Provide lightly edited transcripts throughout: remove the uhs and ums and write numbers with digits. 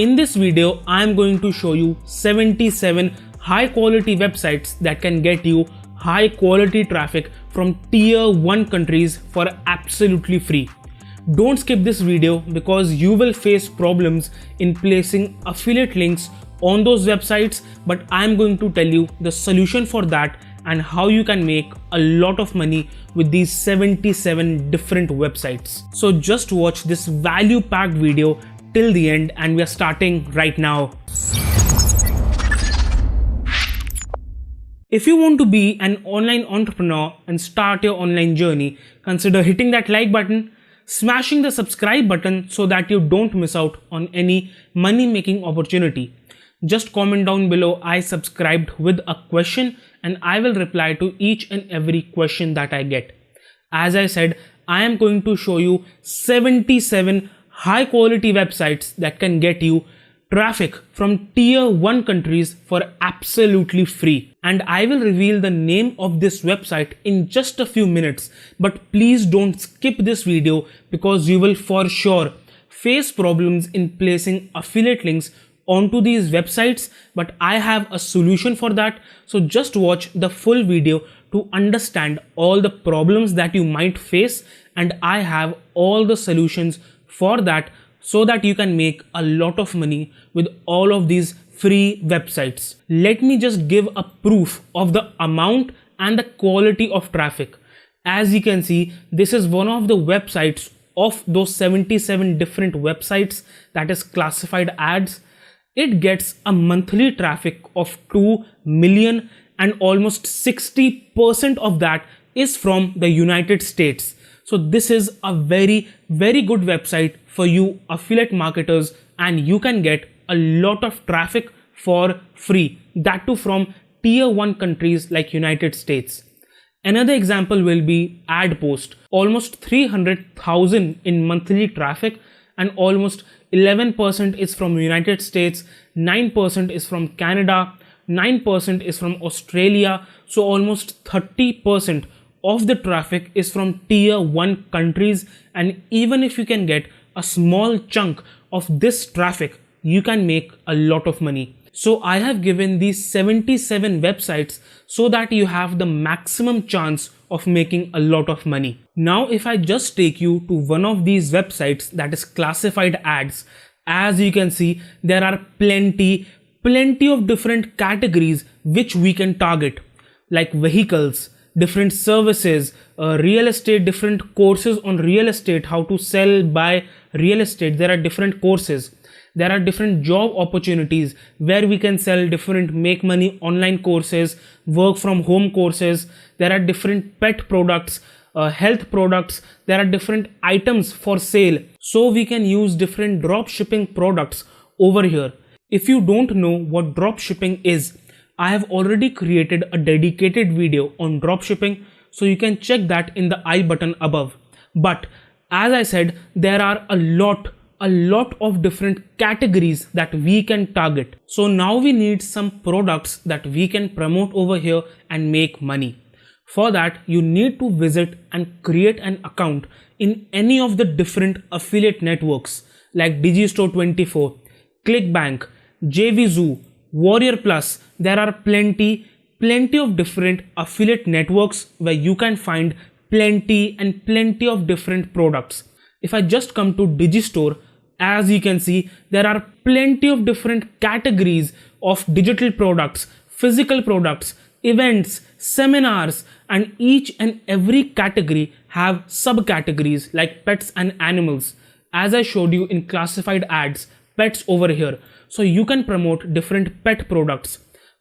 In this video, I am going to show you 77 high quality websites that can get you high quality traffic from tier 1 countries for absolutely free. Don't skip this video because you will face problems in placing affiliate links on those websites, but I am going to tell you the solution for that and how you can make a lot of money with these 77 different websites. So just watch this value packed video till the end and we are starting right now. If you want to be an online entrepreneur and start your online journey, consider hitting that like button, smashing the subscribe button so that you don't miss out on any money making opportunity. Just comment down below I subscribed with a question and I will reply to each and every question that I get. As I said, I am going to show you 77 high quality websites that can get you traffic from tier 1 countries for absolutely free. And I will reveal the name of this website in just a few minutes. But please don't skip this video because you will for sure face problems in placing affiliate links onto these websites, but I have a solution for that. So just watch the full video to understand all the problems that you might face, and I have all the solutions for that so that you can make a lot of money with all of these free websites. Let me just give a proof of the amount and the quality of traffic. As you can see, this is one of the websites of those 77 different websites, that is classified ads. It gets a monthly traffic of 2 million and almost 60% of that is from the United States. So this is a very good website for you affiliate marketers, and you can get a lot of traffic for free, that too from tier 1 countries like United States. Another example will be AdPost, almost 300,000 in monthly traffic, and almost 11% is from United States, 9% is from Canada, 9% is from Australia. So almost 30% of the traffic is from tier 1 countries. And even if you can get a small chunk of this traffic, you can make a lot of money. So I have given these 77 websites so that you have the maximum chance of making a lot of money. Now, if I just take you to one of these websites, that is classified ads, as you can see, there are plenty of different categories which we can target, like vehicles, different services, real estate, different courses on real estate, how to sell, buy real estate. There are different courses. There are different job opportunities where we can sell different make money online courses, work from home courses. There are different pet products, health products. There are different items for sale. So we can use different drop shipping products over here. If you don't know what drop shipping is, I have already created a dedicated video on drop shipping. So you can check that in the I button above. But as I said, there are a lot of different categories that we can target. So now we need some products that we can promote over here and make money. For that, you need to visit and create an account in any of the different affiliate networks like Digistore24, ClickBank, JVZoo, Warrior Plus. There are plenty of different affiliate networks where you can find plenty of different products. If I just come to Digistore, as you can see, there are plenty of different categories of digital products, physical products, events, seminars, and each and every category have subcategories like pets and animals. As I showed you in classified ads, pets over here. So you can promote different pet products,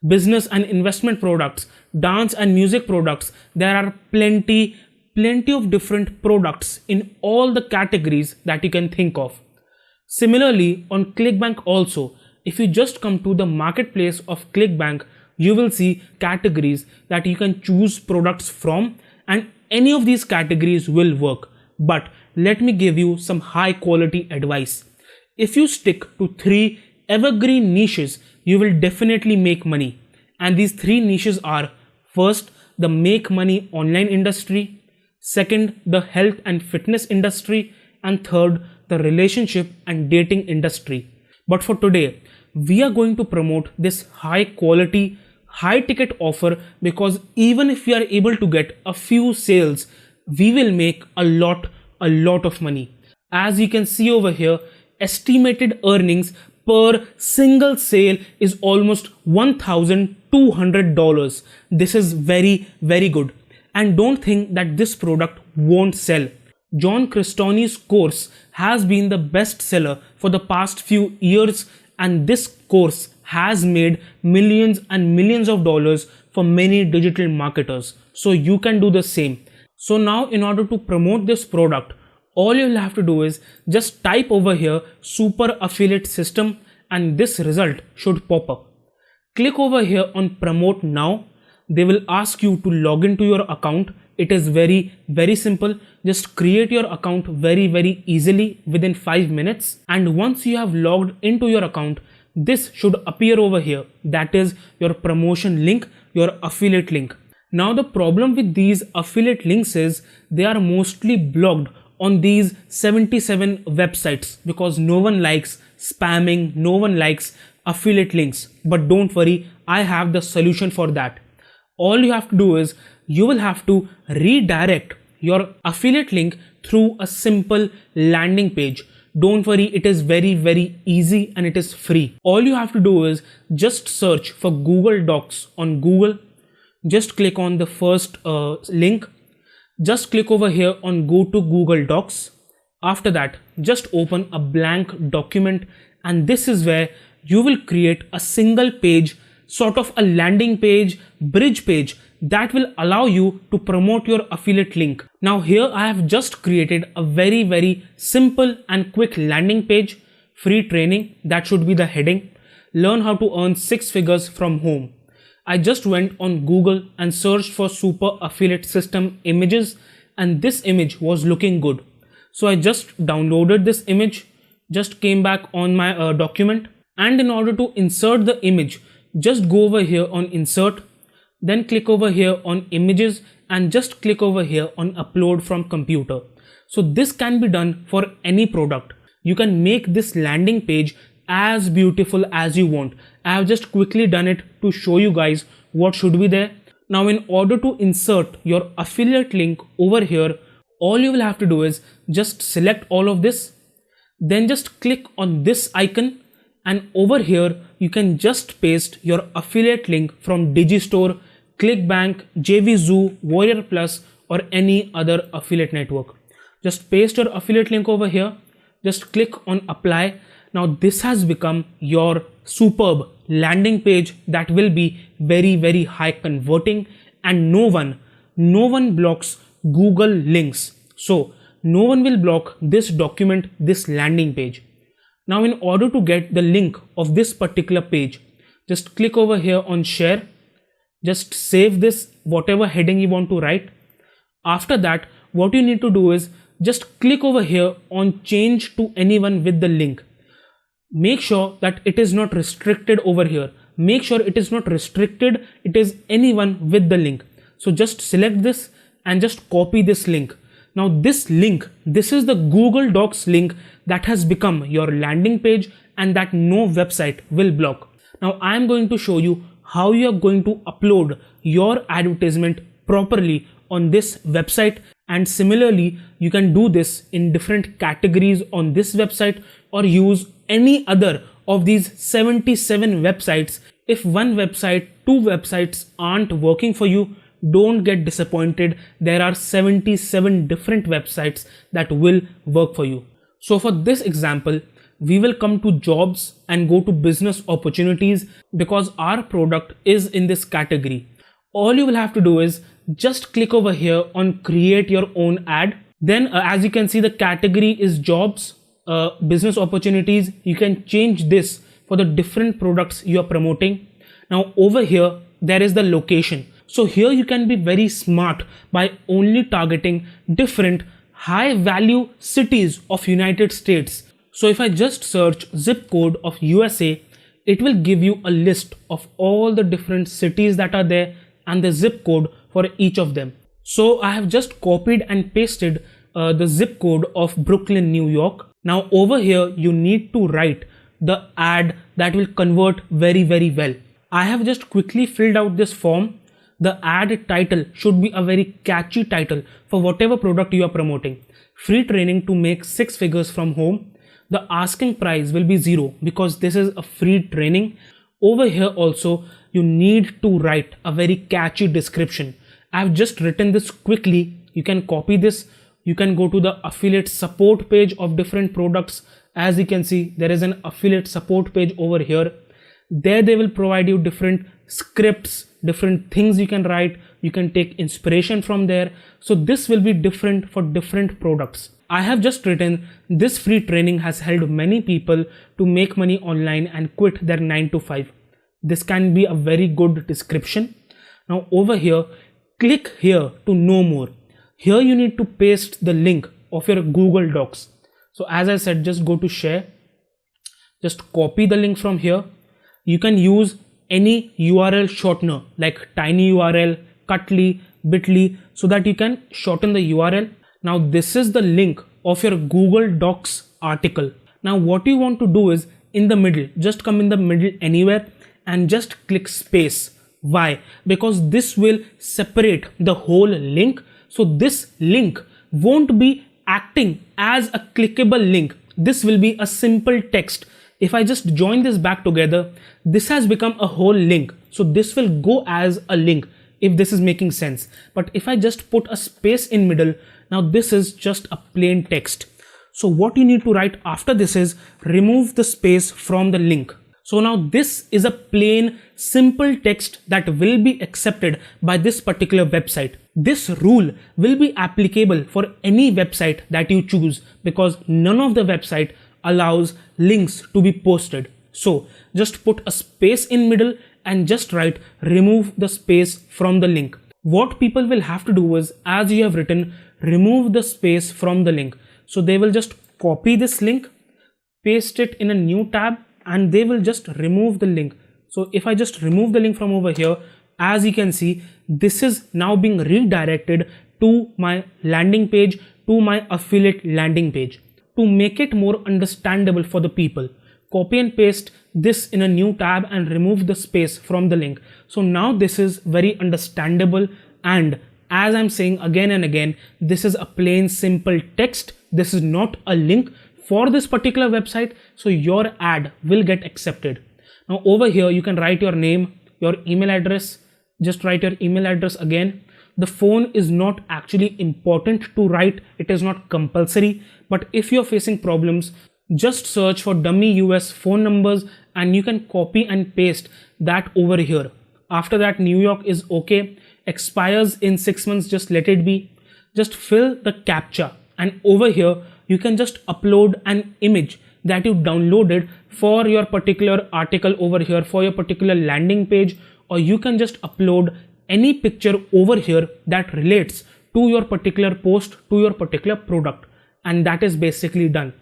business and investment products, dance and music products. There are plenty of different products in all the categories that you can think of. Similarly, on ClickBank also, if you just come to the marketplace of ClickBank, you will see categories that you can choose products from, and any of these categories will work. But let me give you some high quality advice. If you stick to 3 evergreen niches, you will definitely make money. And these 3 niches are: first, the make money online industry; second, the health and fitness industry; and third, the relationship and dating industry. But for today, we are going to promote this high quality, high ticket offer, because even if we are able to get a few sales, we will make a lot of money. As you can see over here, estimated earnings per single sale is almost $1,200. This is very good. And don't think that this product won't sell. John Crestoni's course has been the best seller for the past few years, and this course has made millions and millions of dollars for many digital marketers. So you can do the same. So now, in order to promote this product, all you'll have to do is just type over here super affiliate system, and this result should pop up. Click over here on promote now. They will ask you to log into your account. It is very simple. Just create your account very easily within 5 minutes. And once you have logged into your account, this should appear over here. That is your promotion link, your affiliate link. Now the problem with these affiliate links is they are mostly blocked on these 77 websites because no one likes spamming, no one likes affiliate links. But don't worry, I have the solution for that. All you have to do is you will have to redirect your affiliate link through a simple landing page. Don't worry, it is very easy and it is free. All you have to do is just search for Google Docs on Google. Just click on the first link. Just click over here on go to Google Docs. After that, just open a blank document, and this is where you will create a single page, sort of a landing page, bridge page that will allow you to promote your affiliate link. Now here I have just created a very simple and quick landing page. Free training, that should be the heading. Learn how to earn 6 figures from home. I just went on Google and searched for super affiliate system images, and this image was looking good. So I just downloaded this image, just came back on my document, and in order to insert the image, just go over here on insert, then click over here on images, and just click over here on upload from computer. So this can be done for any product. You can make this landing page as beautiful as you want. I have just quickly done it to show you guys what should be there. Now in order to insert your affiliate link over here, all you will have to do is just select all of this, then just click on this icon, and over here you can just paste your affiliate link from Digistore, ClickBank, JVZoo, Warrior Plus, or any other affiliate network. Just paste your affiliate link over here, just click on apply. Now this has become your superb landing page that will be very high converting, and no one blocks Google links. So no one will block this document, this landing page. Now in order to get the link of this particular page, just click over here on share. Just save this, whatever heading you want to write. After that, what you need to do is just click over here on change to anyone with the link. Make sure that it is not restricted over here. Make sure it is not restricted. It is anyone with the link. So just select this and just copy this link. Now this link, this is the Google Docs link that has become your landing page and that no website will block. Now I am going to show you how you are going to upload your advertisement properly on this website, and similarly you can do this in different categories on this website or use any other of these 77 websites. If one website, two websites aren't working for you, don't get disappointed. There are 77 different websites that will work for you. So for this example, we will come to jobs and go to business opportunities because our product is in this category. All you will have to do is just click over here on create your own ad. Then as you can see, the category is jobs, business opportunities. You can change this for the different products you are promoting. Now over here, there is the location. So here you can be very smart by only targeting different high value cities of United States. So if I just search zip code of USA, it will give you a list of all the different cities that are there and the zip code for each of them. So I have just copied and pasted the zip code of Brooklyn, New York. Now over here you need to write the ad that will convert very, very well. I have just quickly filled out this form. The ad title should be a very catchy title for whatever product you are promoting. Free training to make 6 figures from home. The asking price will be 0 because this is a free training. Over here also, you need to write a very catchy description. I've just written this quickly. You can copy this. You can go to the affiliate support page of different products. As you can see, there is an affiliate support page over here. There they will provide you different scripts, different things you can write. You can take inspiration from there. So this will be different for different products. I have just written, this free training has helped many people to make money online and quit their 9 to 5. This can be a very good description. Now over here, click here to know more. Here you need to paste the link of your Google Docs. So as I said, just go to share. Just copy the link from here. You can use any URL shortener like tinyurl, Cutly, Bitly, so that you can shorten the URL. Now this is the link of your Google Docs article. Now what you want to do is in the middle, just come in the middle anywhere and just click space. Why? Because this will separate the whole link. So this link won't be acting as a clickable link. This will be a simple text. If I just join this back together, this has become a whole link. So this will go as a link if this is making sense. But if I just put a space in middle, now this is just a plain text. So what you need to write after this is remove the space from the link. So now this is a plain simple text that will be accepted by this particular website. This rule will be applicable for any website that you choose because none of the website allows links to be posted. So just put a space in middle and just write remove the space from the link. What people will have to do is, as you have written, remove the space from the link. So they will just copy this link, paste it in a new tab, and they will just remove the link. So if I just remove the link from over here, as you can see, this is now being redirected to my landing page, to my affiliate landing page. To make it more understandable for the people, copy and paste this in a new tab and remove the space from the link. So now this is very understandable, and as I'm saying again and again, this is a plain simple text. This is not a link for this particular website, so your ad will get accepted. Now over here you can write your name, your email address. Just write your email address again. The phone is not actually important to write, it is not compulsory, but if you're facing problems, just search for dummy US phone numbers and you can copy and paste that over here. After that, New York is okay, expires in 6 months, just let it be. Just fill the CAPTCHA, and over here you can just upload an image that you downloaded for your particular article over here, for your particular landing page, or you can just upload any picture over here that relates to your particular post, to your particular product, and that is basically done.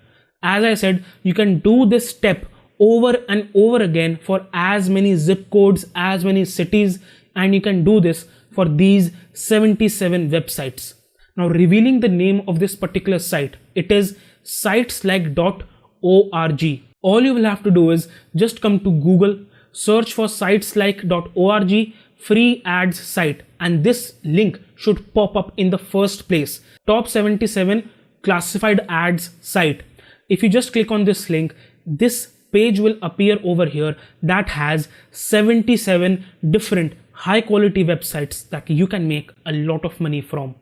As I said, you can do this step over and over again for as many zip codes, as many cities, and you can do this for these 77 websites. Now revealing the name of this particular site, it is siteslike.org. All you will have to do is just come to Google, search for siteslike.org, free ads site, and this link should pop up in the first place. Top 77 classified ads site. If you just click on this link, this page will appear over here that has 77 different high quality websites that you can make a lot of money from.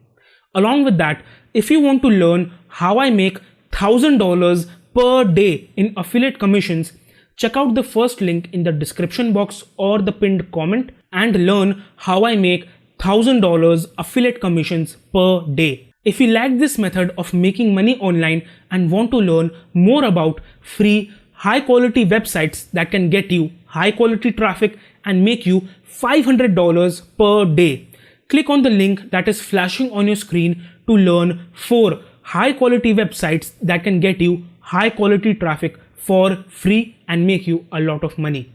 Along with that, if you want to learn how I make $1,000 per day in affiliate commissions, check out the first link in the description box or the pinned comment and learn how I make $1,000 affiliate commissions per day. If you like this method of making money online and want to learn more about free high quality websites that can get you high quality traffic and make you $500 per day, click on the link that is flashing on your screen to learn 4 high quality websites that can get you high quality traffic for free and make you a lot of money.